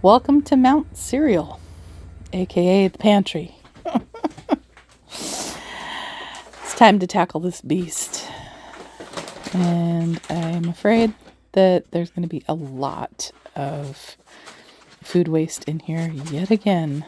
Welcome to Mount Cereal, aka the pantry. It's time to tackle this beast. And I'm afraid that there's going to be a lot of food waste in here yet again.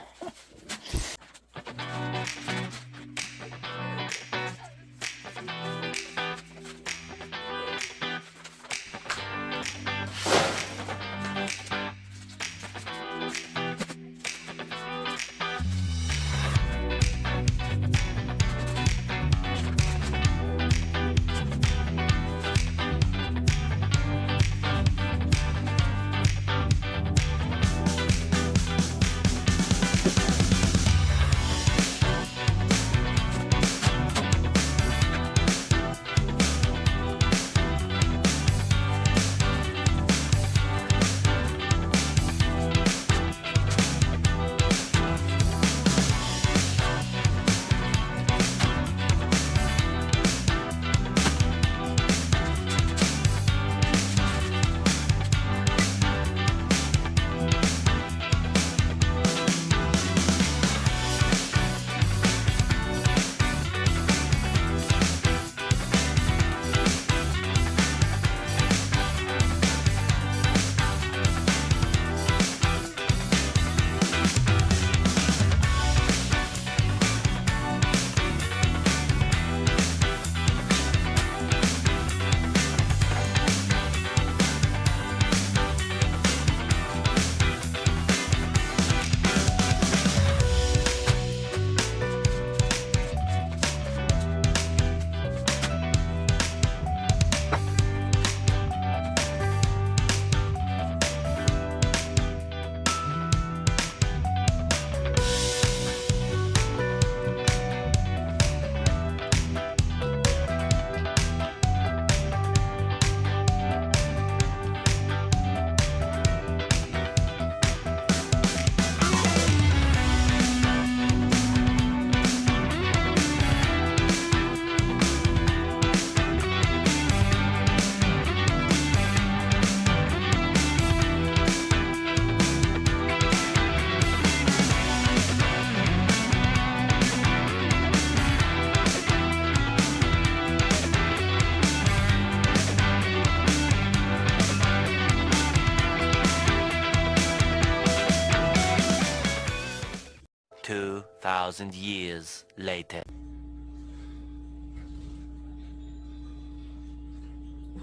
Years later.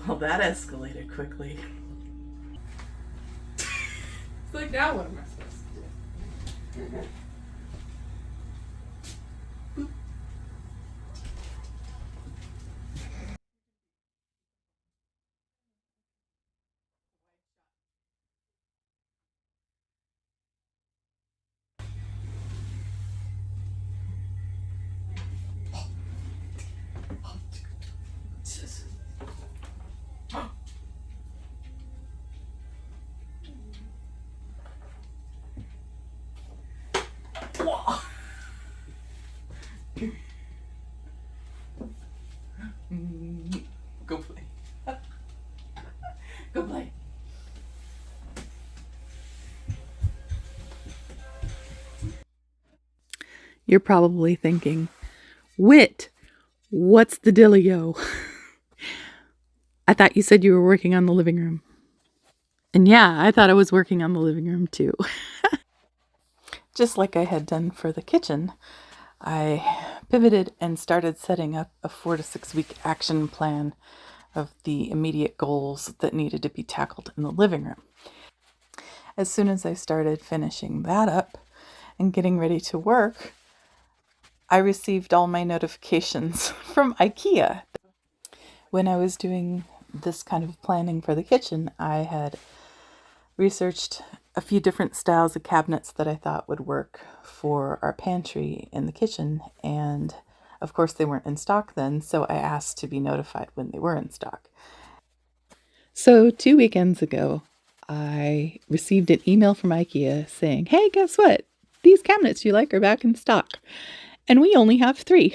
Well, that escalated quickly. It's like, now what am I supposed to do? Go play. Go play. You're probably thinking, Whit, what's the dealio? I thought you said you were working on the living room. And yeah, I thought I was working on the living room too. Just like I had done for the kitchen, I pivoted and started setting up a 4 to 6 week action plan of the immediate goals that needed to be tackled in the living room. As soon as I started finishing that up and getting ready to work, I received all my notifications from IKEA. When I was doing this kind of planning for the kitchen, I had researched a few different styles of cabinets that I thought would work for our pantry in the kitchen, and of course they weren't in stock then, so I asked to be notified when they were in stock. So 2 weekends ago, I received an email from IKEA saying, hey, guess what? These cabinets you like are back in stock, and we only have 3.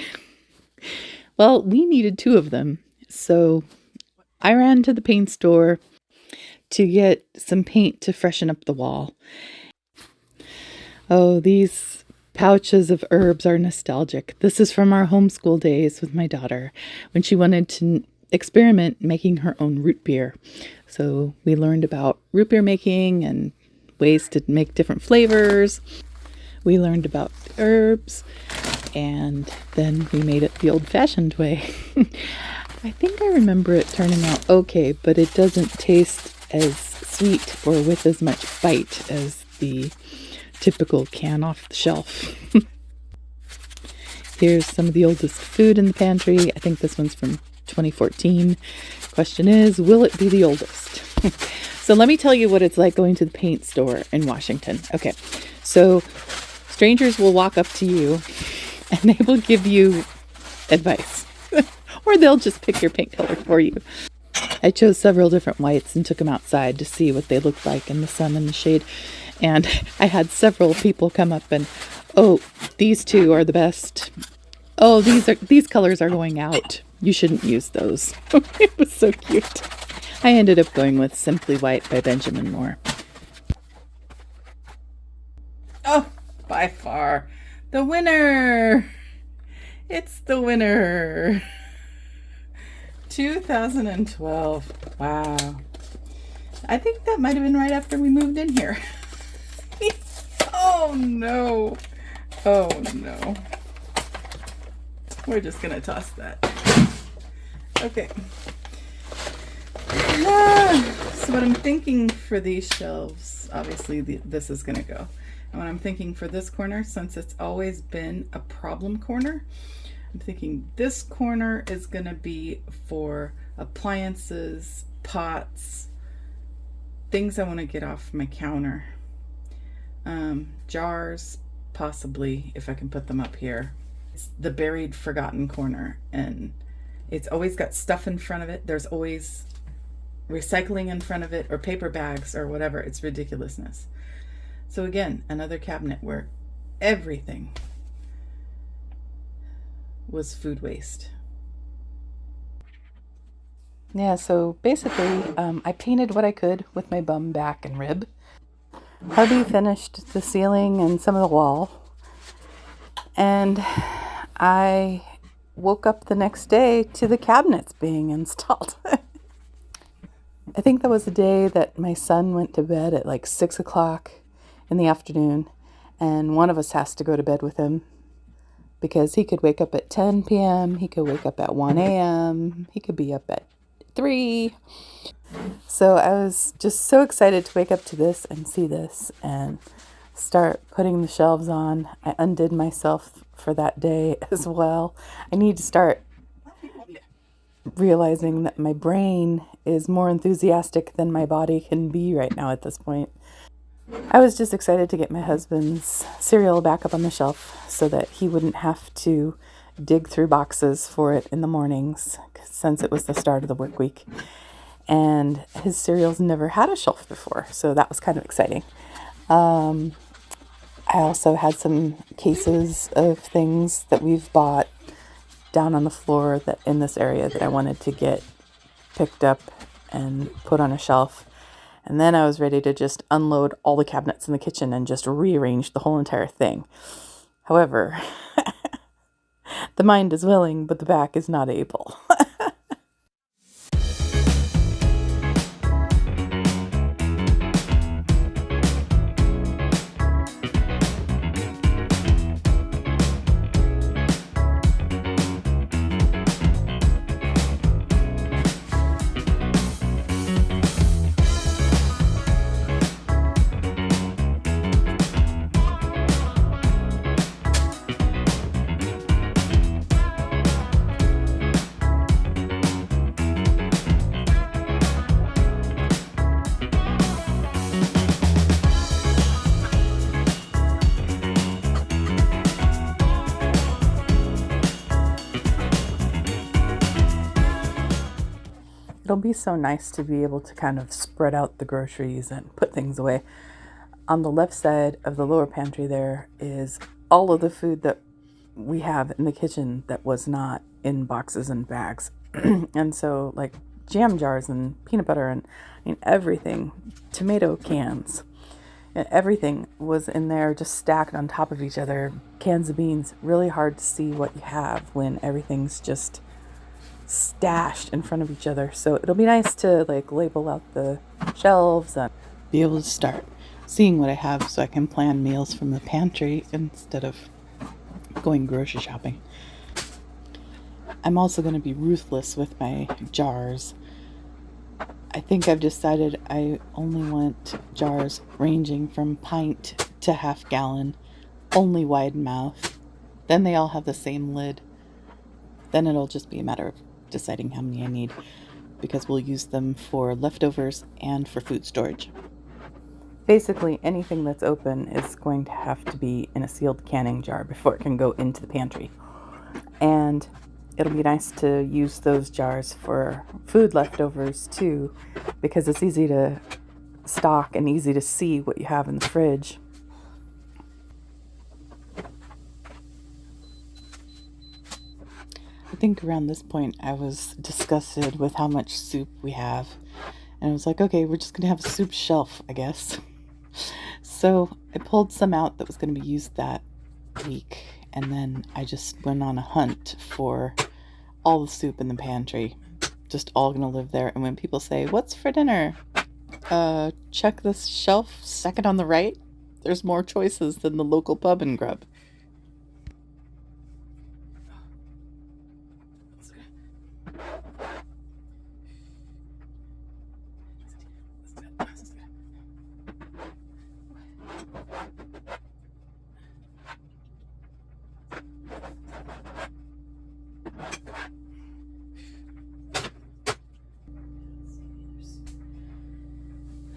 Well, we needed 2 of them, so I ran to the paint store to get some paint to freshen up the wall. Oh, these pouches of herbs are nostalgic. This is from our homeschool days with my daughter when she wanted to experiment making her own root beer. So we learned about root beer making and ways to make different flavors. We learned about herbs, and then we made it the old-fashioned way. I think I remember it turning out okay, but it doesn't taste as sweet or with as much bite as the typical can off the shelf. Here's some of the oldest food in the pantry. I think this one's from 2014. Question is, will it be the oldest? So let me tell you what it's like going to the paint store in Washington. Okay, so strangers will walk up to you and they will give you advice. Or they'll just pick your paint color for you. I chose several different whites and took them outside to see what they looked like in the sun and the shade. And I had several people come up and, oh, these two are the best. Oh, these colors are going out. You shouldn't use those. It was so cute. I ended up going with Simply White by Benjamin Moore. Oh, by far the winner. It's the winner. 2012. Wow. I think that might have been right after we moved in here. Oh no. Oh no. We're just gonna toss that. Okay. So what I'm thinking for these shelves, obviously this is gonna go. And what I'm thinking for this corner, since it's always been a problem corner, I'm thinking this corner is going to be for appliances, pots, things I want to get off my counter. Jars, possibly, if I can put them up here. It's the buried, forgotten corner, and it's always got stuff in front of it. There's always recycling in front of it, or paper bags, or whatever. It's ridiculousness. So again, another cabinet where everything was food waste. Yeah, so basically, I painted what I could with my bum, back, and rib. Hubby finished the ceiling and some of the wall. And I woke up the next day to the cabinets being installed. I think that was the day that my son went to bed at like 6 o'clock in the afternoon. And one of us has to go to bed with him, because he could wake up at 10 p.m., he could wake up at 1 a.m., he could be up at 3. So I was just so excited to wake up to this and see this and start putting the shelves on. I undid myself for that day as well. I need to start realizing that my brain is more enthusiastic than my body can be right now at this point. I was just excited to get my husband's cereal back up on the shelf so that he wouldn't have to dig through boxes for it in the mornings, since it was the start of the work week. And his cereal's never had a shelf before, so that was kind of exciting. I also had some cases of things that we've bought down on the floor that in this area that I wanted to get picked up and put on a shelf. And then I was ready to just unload all the cabinets in the kitchen and just rearrange the whole entire thing. However, the mind is willing, but the back is not able. It'll be so nice to be able to kind of spread out the groceries and put things away. On the left side of the lower pantry there is all of the food that we have in the kitchen that was not in boxes and bags. And so like jam jars and peanut butter and everything, tomato cans, Everything was in there just stacked on top of each other. Cans of beans, really hard to see what you have when everything's just stashed in front of each other. So it'll be nice to like label out the shelves and be able to start seeing what I have so I can plan meals from the pantry instead of going grocery shopping. I'm also going to be ruthless with my jars. I think I've decided I only want jars ranging from pint to half gallon, only wide mouth. Then they all have the same lid. Then it'll just be a matter of deciding how many I need, because we'll use them for leftovers and for food storage. Basically, anything that's open is going to have to be in a sealed canning jar before it can go into the pantry. And it'll be nice to use those jars for food leftovers too, because it's easy to stock and easy to see what you have in the fridge. I think around this point I was disgusted with how much soup we have. And I was like, okay, we're just going to have a soup shelf, I guess. So I pulled some out that was going to be used that week. And then I just went on a hunt for all the soup in the pantry. Just all going to live there. And when people say, what's for dinner? Check this shelf second on the right. There's more choices than the local pub and grub.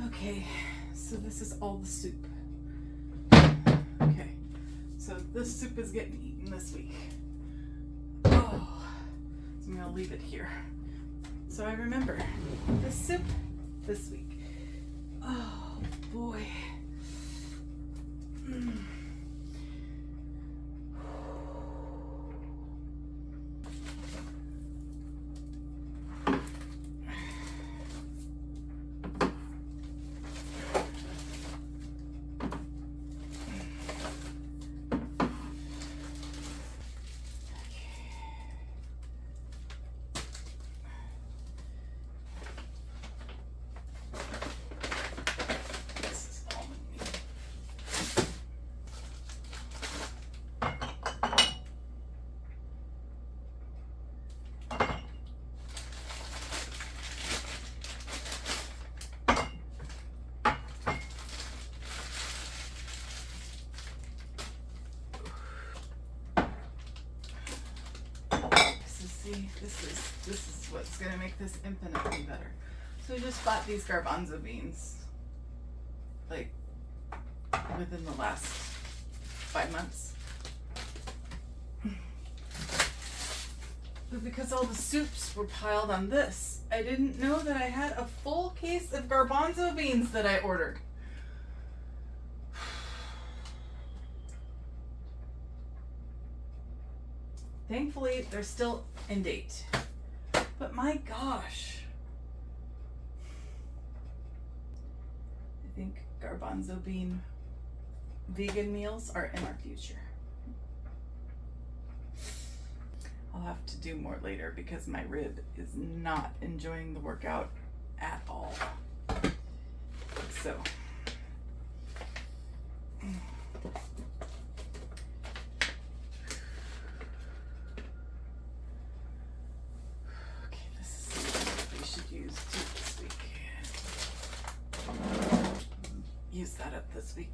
Okay, so this is all the soup. Okay, so this soup is getting eaten this week. Oh, so I'm gonna leave it here. So I remember this soup this week. Oh boy. This is what's gonna make this infinitely better. So we just bought these garbanzo beans like within the last 5 months. But because all the soups were piled on this, I didn't know that I had a full case of garbanzo beans that I ordered. Thankfully, they're still in date. But my gosh. I think garbanzo bean vegan meals are in our future. I'll have to do more later because my rib is not enjoying the workout at all. So. Use that up this week.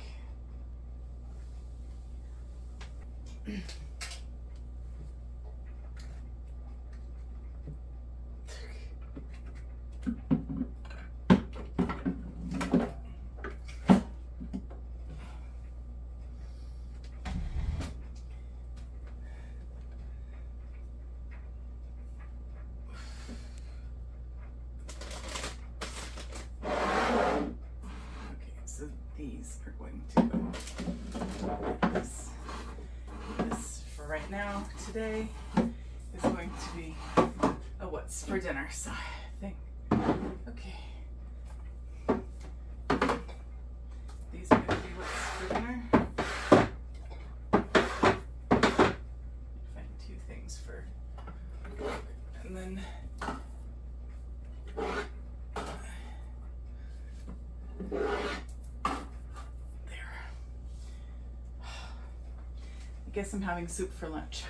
These are going to go like this. This for right now, today, is going to be a what's for dinner side thing. Okay. These are going to and then there. I guess I'm having soup for lunch.